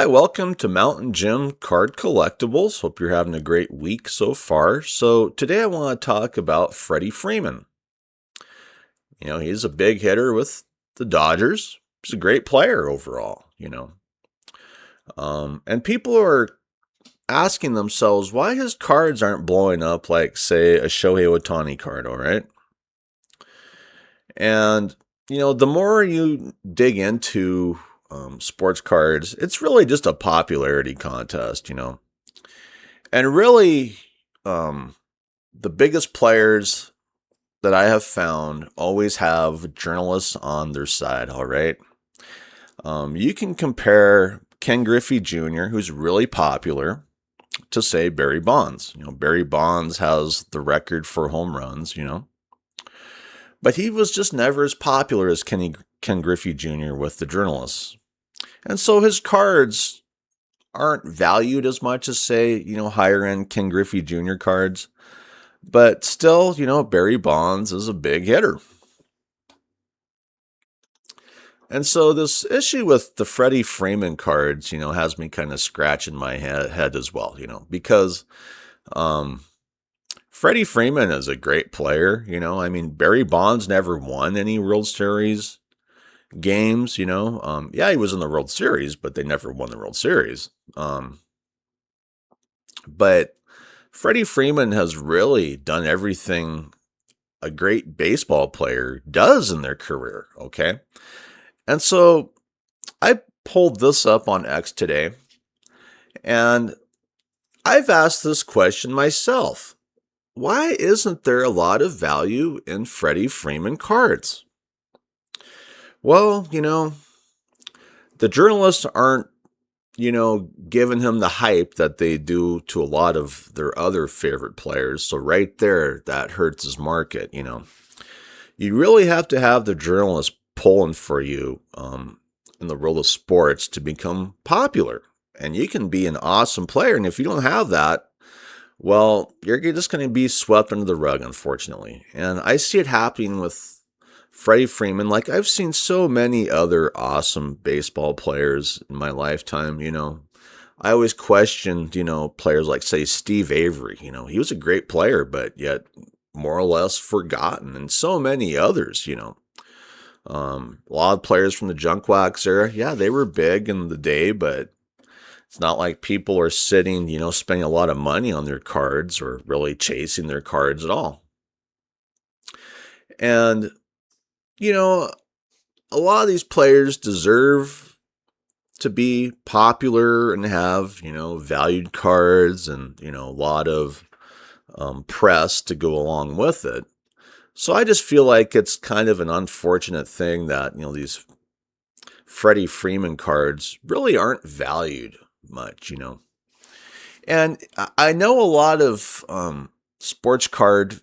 Hi, welcome to Mountain Gym Card Collectibles. Hope you're having a great week so far. So, today I want to talk about Freddie Freeman. He's a big hitter with the Dodgers. He's a great player overall. And people are asking themselves why his cards aren't blowing up like, say, a Shohei Ohtani card, all right? And, the more you dig into sports cards, it's really just a popularity contest. And really, um, the biggest players that I have found always have journalists on their side, all right? You can compare Ken Griffey Jr., who's really popular, to, say, Barry Bonds. Barry Bonds has the record for home runs. But he was just never as popular as Ken Griffey Jr. with the journalists. And so his cards aren't valued as much as, say, higher end Ken Griffey Jr. cards. But still, Barry Bonds is a big hitter. And so this issue with the Freddie Freeman cards, has me kind of scratching my head as well, because um, Freddie Freeman is a great player. I mean, Barry Bonds never won any World Series games. Yeah, he was in the World Series, but they never won the World Series. But Freddie Freeman has really done everything a great baseball player does in their career, okay? And so I pulled this up on X today, and I've asked this question myself. Why isn't there a lot of value in Freddie Freeman cards? Well, the journalists aren't, giving him the hype that they do to a lot of their other favorite players. So right there, that hurts his market. You really have to have the journalists pulling for you in the world of sports to become popular. And you can be an awesome player. And if you don't have that, well, you're just going to be swept under the rug, unfortunately. And I see it happening with Freddie Freeman. Like I've seen so many other awesome baseball players in my lifetime. I always questioned, players like, say, Steve Avery. He was a great player, but yet more or less forgotten. And so many others. A lot of players from the junk wax era, yeah, they were big in the day, but it's not like people are sitting, spending a lot of money on their cards or really chasing their cards at all. And, you know, a lot of these players deserve to be popular and have, valued cards and, a lot of press to go along with it. So I just feel like it's kind of an unfortunate thing that, these Freddie Freeman cards really aren't valued much. And I know a lot of sports card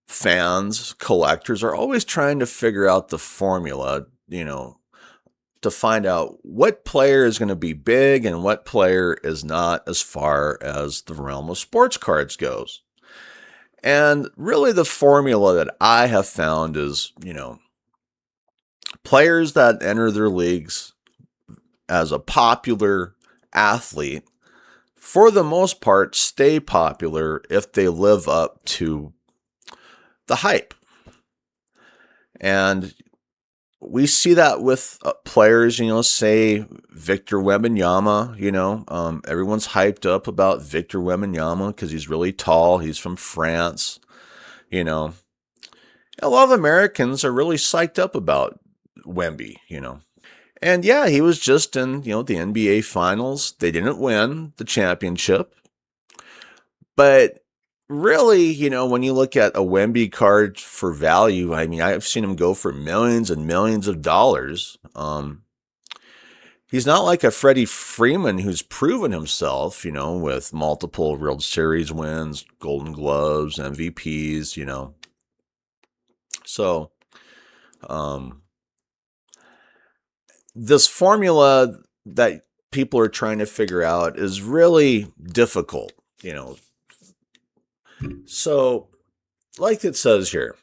fans, collectors are always trying to figure out the formula, to find out what player is going to be big and what player is not as far as the realm of sports cards goes. And really the formula that I have found is, players that enter their leagues as a popular athlete, for the most part, stay popular if they live up to the hype. And we see that with players, say Victor Wembanyama, everyone's hyped up about Victor Wembanyama because he's really tall. He's from France, you know. A lot of Americans are really psyched up about Wemby. And yeah, he was just in, the NBA finals. They didn't win the championship. But really, when you look at a Wemby card for value, I mean, I've seen him go for millions and millions of dollars. He's not like a Freddie Freeman who's proven himself, with multiple World Series wins, Golden Gloves, MVPs. So, um, this formula that people are trying to figure out is really difficult. So, like it says here,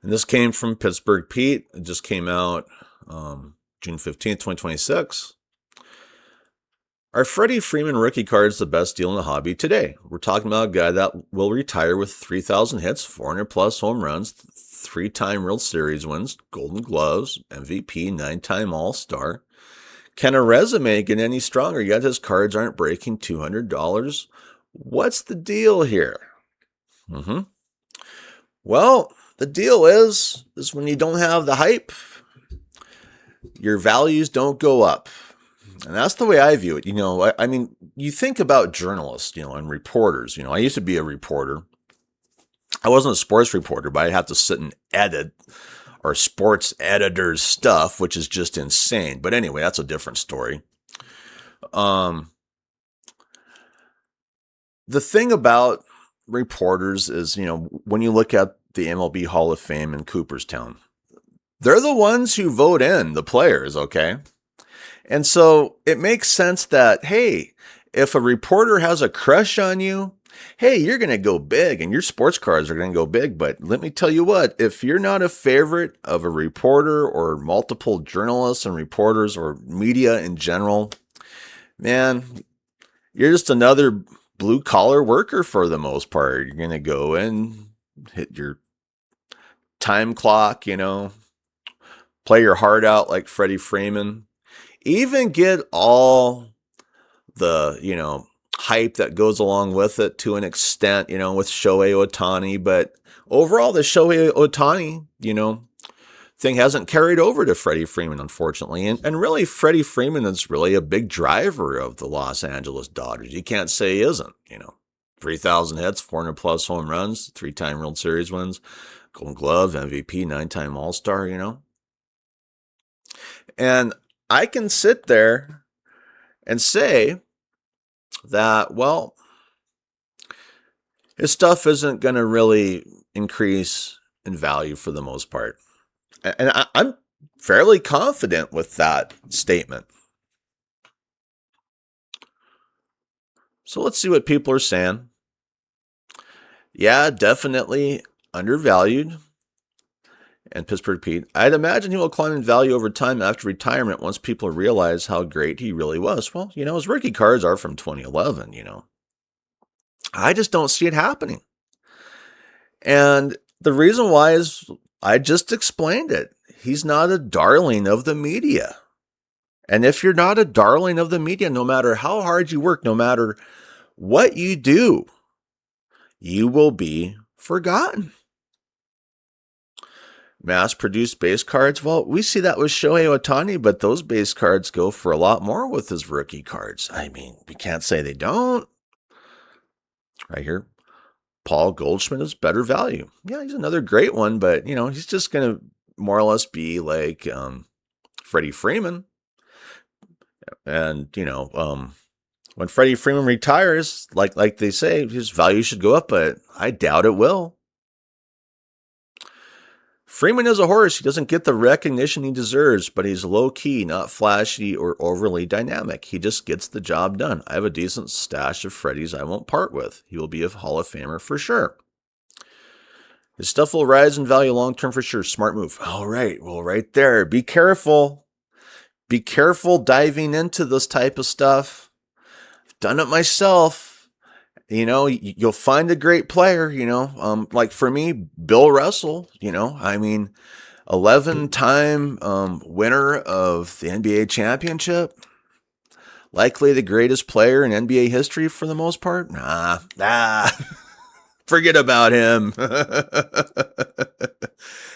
and this came from Pittsburgh Pete. It just came out June 15th, 2026. Are Freddie Freeman rookie cards the best deal in the hobby today? We're talking about a guy that will retire with 3,000 hits, 400 plus home runs, 3-time World Series wins, Golden Gloves, MVP, 9-time All-Star. Can a resume get any stronger? Yet his cards aren't breaking $200. What's the deal here? Well, the deal is when you don't have the hype, your values don't go up. And that's the way I view it. I mean, you think about journalists, and reporters. I used to be a reporter. I wasn't a sports reporter, but I'd have to sit and edit our sports editors' stuff, which is just insane. But anyway, that's a different story. The thing about reporters is, when you look at the MLB Hall of Fame in Cooperstown, they're the ones who vote in the players, okay? And so it makes sense that, hey, if a reporter has a crush on you, hey, you're going to go big and your sports cards are going to go big. But let me tell you what, if you're not a favorite of a reporter or multiple journalists and reporters or media in general, man, you're just another blue collar worker for the most part. You're going to go and hit your time clock, play your heart out like Freddie Freeman. Even get all the, hype that goes along with it to an extent, with Shohei Ohtani. But overall, the Shohei Ohtani, thing hasn't carried over to Freddie Freeman, unfortunately. And really, Freddie Freeman is really a big driver of the Los Angeles Dodgers. You can't say he isn't, 3,000 hits, 400 plus home runs, 3-time World Series wins, Golden Glove, MVP, 9-time All-Star, And I can sit there and say that, well, his stuff isn't going to really increase in value for the most part. And I'm fairly confident with that statement. So let's see what people are saying. Yeah, definitely undervalued. And Pittsburgh Pete, I'd imagine he will climb in value over time after retirement once people realize how great he really was. Well, his rookie cards are from 2011, I just don't see it happening. And the reason why is I just explained it. He's not a darling of the media. And if you're not a darling of the media, no matter how hard you work, no matter what you do, you will be forgotten. Mass-produced base cards, well, we see that with Shohei Ohtani, but those base cards go for a lot more with his rookie cards. I mean, we can't say they don't. Right here, Paul Goldschmidt is better value. Yeah, he's another great one, but, he's just going to more or less be like Freddie Freeman. And, when Freddie Freeman retires, like they say, his value should go up, but I doubt it will. Freeman is a horse. He doesn't get the recognition he deserves, but he's low-key, not flashy or overly dynamic. He just gets the job done. I have a decent stash of Freddies I won't part with. He will be a Hall of Famer for sure. His stuff will rise in value long-term for sure. Smart move. All right. Well, right there. Be careful. Be careful diving into this type of stuff. I've done it myself. You'll find a great player, like for me, Bill Russell, 11-time winner of the NBA championship. Likely the greatest player in NBA history for the most part. Nah, forget about him.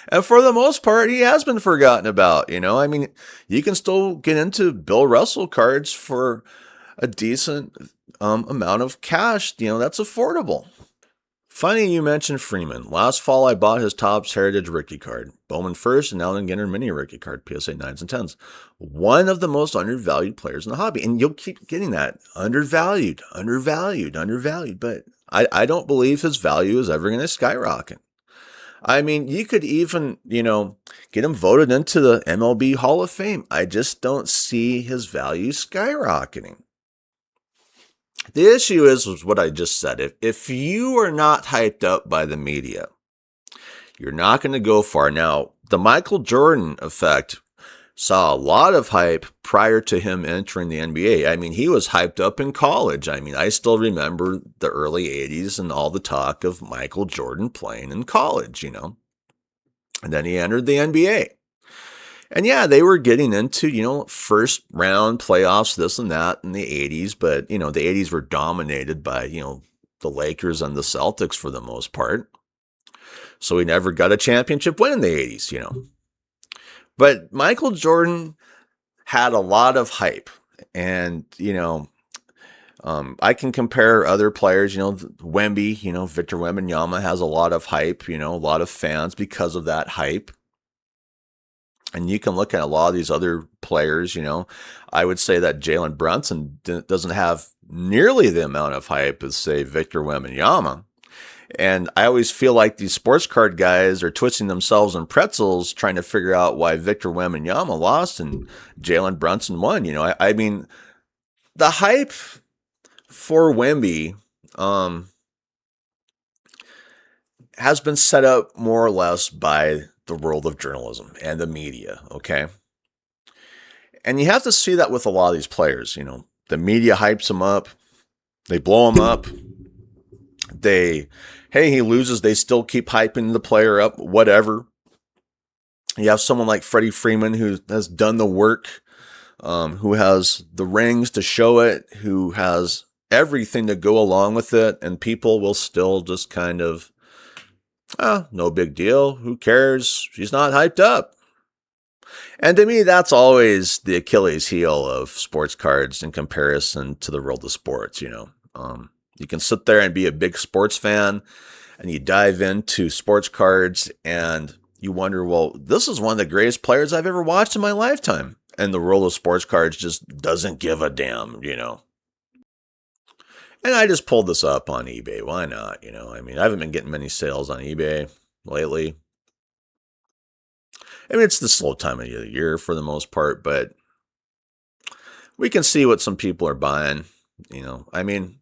And for the most part, he has been forgotten about, you can still get into Bill Russell cards for a decent amount of cash, that's affordable. Funny you mentioned Freeman. Last fall, I bought his Topps Heritage rookie card. Bowman first and now then Ginter mini rookie card, PSA 9s and 10s. One of the most undervalued players in the hobby. And you'll keep getting that. Undervalued. But I don't believe his value is ever going to skyrocket. I mean, you could even, get him voted into the MLB Hall of Fame. I just don't see his value skyrocketing. The issue is what I just said. If you are not hyped up by the media, you're not going to go far. Now, the Michael Jordan effect saw a lot of hype prior to him entering the NBA. I mean, he was hyped up in college. I mean, I still remember the early 80s and all the talk of Michael Jordan playing in college, And then he entered the NBA. And yeah, they were getting into, first round playoffs, this and that in the 80s. But, the 80s were dominated by, the Lakers and the Celtics for the most part. So he never got a championship win in the 80s. But Michael Jordan had a lot of hype. And, I can compare other players, Wemby, Victor Wembanyama has a lot of hype, a lot of fans because of that hype. And you can look at a lot of these other players, I would say that Jalen Brunson doesn't have nearly the amount of hype as, say, Victor Wembanyama. And I always feel like these sports card guys are twisting themselves in pretzels trying to figure out why Victor Wembanyama lost and Jalen Brunson won. I mean, the hype for Wemby has been set up more or less by the world of journalism and the media, okay? And you have to see that with a lot of these players, The media hypes them up. They blow them up. He loses, they still keep hyping the player up, whatever. You have someone like Freddie Freeman who has done the work, who has the rings to show it, who has everything to go along with it, and people will still just kind of, no big deal. Who cares? She's not hyped up. And to me, that's always the Achilles heel of sports cards in comparison to the world of sports, You can sit there and be a big sports fan and you dive into sports cards and you wonder, well, this is one of the greatest players I've ever watched in my lifetime. And the world of sports cards just doesn't give a damn, And I just pulled this up on eBay. Why not? I mean, I haven't been getting many sales on eBay lately. I mean, it's the slow time of the year for the most part, but we can see what some people are buying. I mean,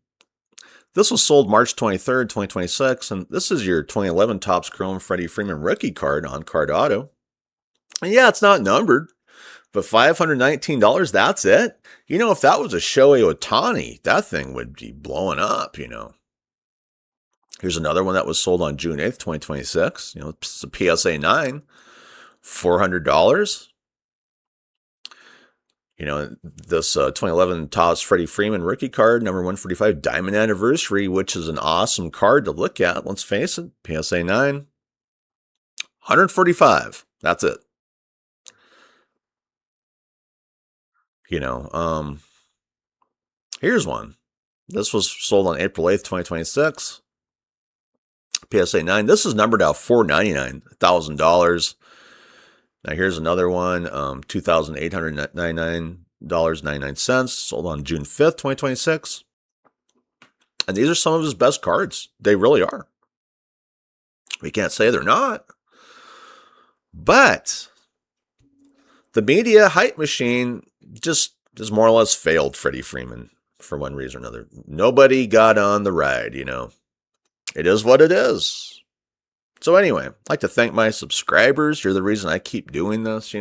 this was sold March 23rd, 2026, and this is your 2011 Topps Chrome Freddie Freeman rookie card on Card Auto. And yeah, it's not numbered, but $519, that's it. If that was a Shohei Ohtani, that thing would be blowing up, Here's another one that was sold on June 8th, 2026. It's a PSA 9, $400. This 2011 Topps Freddie Freeman rookie card, number 145, Diamond Anniversary, which is an awesome card to look at. Let's face it, PSA 9, $145. That's it. Here's one. This was sold on April 8th, 2026. PSA 9. This is numbered out $499, $1,000. Now here's another one, $2,899.99, sold on June 5th, 2026. And these are some of his best cards. They really are. We can't say they're not. But the media hype machine just more or less failed Freddie Freeman for one reason or another. Nobody got on the ride, It is what it is. So anyway, I'd like to thank my subscribers. You're the reason I keep doing this,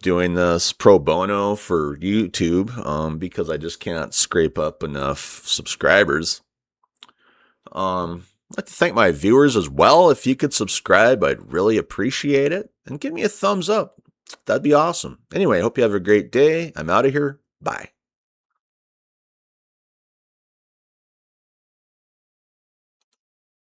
doing this pro bono for YouTube, because I just can't scrape up enough subscribers. I'd like to thank my viewers as well. If you could subscribe, I'd really appreciate it. And give me a thumbs up. That'd be awesome. Anyway, I hope you have a great day. I'm out of here. Bye.